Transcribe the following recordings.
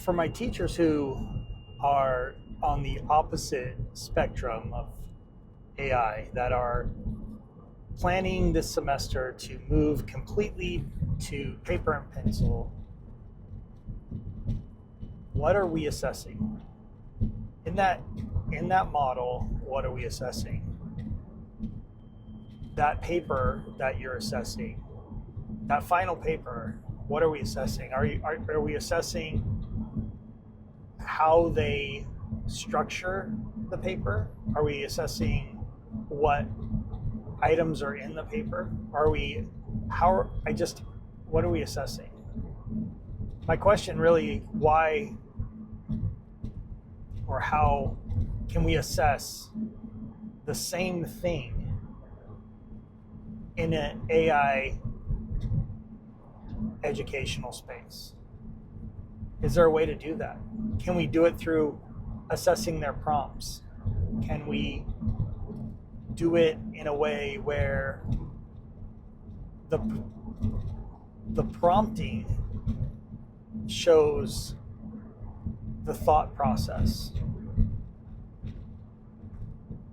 for my teachers who are on the opposite spectrum of AI, that are planning this semester to move completely to paper and pencil, what are we assessing? In that model, what are we assessing? That paper that you're assessing, that final paper, what are we assessing? Are we assessing how they structure the paper? Are we assessing what items are in the paper? What are we assessing? My question really, why or how can we assess the same thing in an AI educational space? Is there a way to do that? Can we do it through assessing their prompts? Can we do it in a way where the prompting shows the thought process,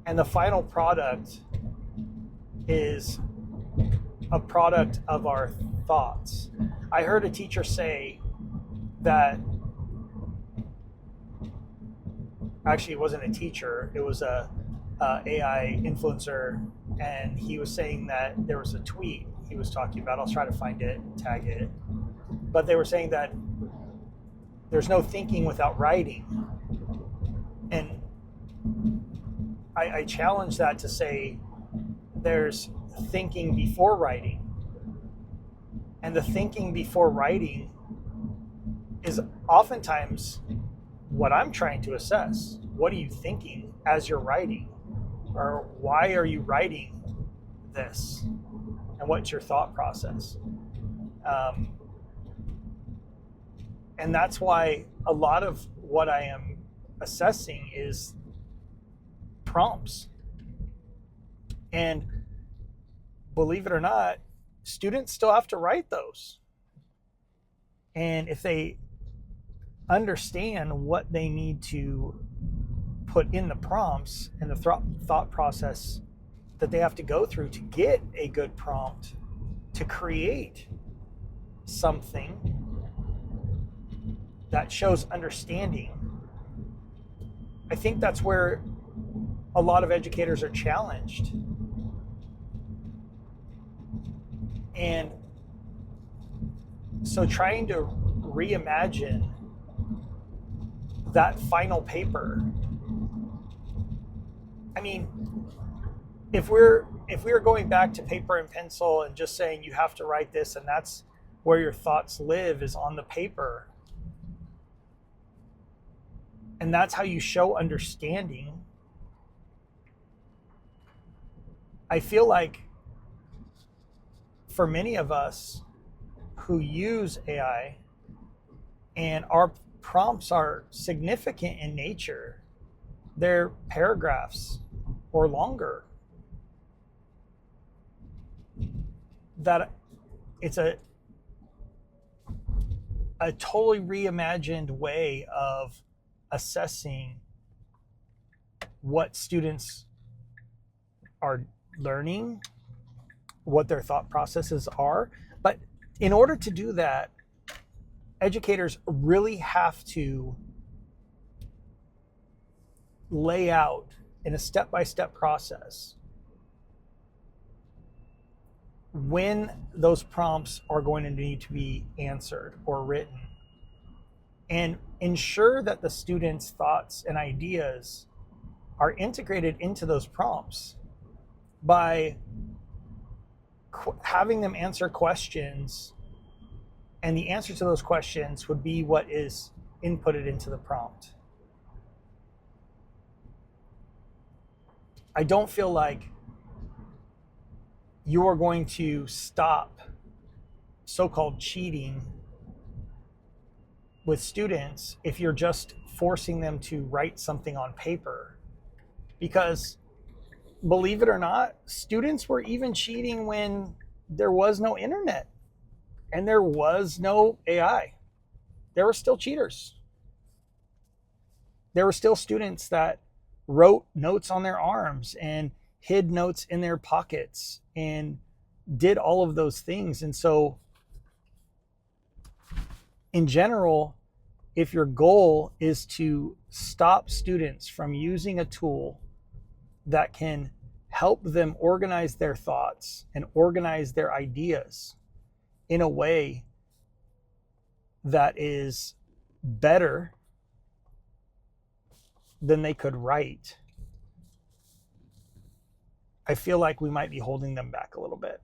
and the final product is a product of our thoughts? I heard a teacher say that, actually it wasn't a teacher, it was a AI influencer, and he was saying that there was a tweet he was talking about. I'll try to find it, tag it. But they were saying that there's no thinking without writing. And I challenge that to say there's thinking before writing. And the thinking before writing is oftentimes what I'm trying to assess. What are you thinking as you're writing? Or why are you writing this? And what's your thought process? And that's why a lot of what I am assessing is prompts. And believe it or not, students still have to write those. And if they understand what they need to put in the prompts and the thought process that they have to go through to get a good prompt to create something that shows understanding, I think that's where a lot of educators are challenged. And so trying to reimagine that final paper, I mean, if we're going back to paper and pencil and just saying you have to write this and that's where your thoughts live, is on the paper, and that's how you show understanding, I feel like for many of us who use AI and our prompts are significant in nature, they're paragraphs or longer, that it's a totally reimagined way of assessing what students are learning, what their thought processes are. But in order to do that, educators really have to lay out in a step-by-step process when those prompts are going to need to be answered or written, and ensure that the students' thoughts and ideas are integrated into those prompts by having them answer questions, and the answer to those questions would be what is inputted into the prompt. I don't feel like you are going to stop so-called cheating with students if you're just forcing them to write something on paper. Because believe it or not, students were even cheating when there was no internet and there was no AI. There were still cheaters. there were still students that wrote notes on their arms and hid notes in their pockets and did all of those things. And so, in general, if your goal is to stop students from using a tool that can help them organize their thoughts and organize their ideas in a way that is better than they could write, I feel like we might be holding them back a little bit.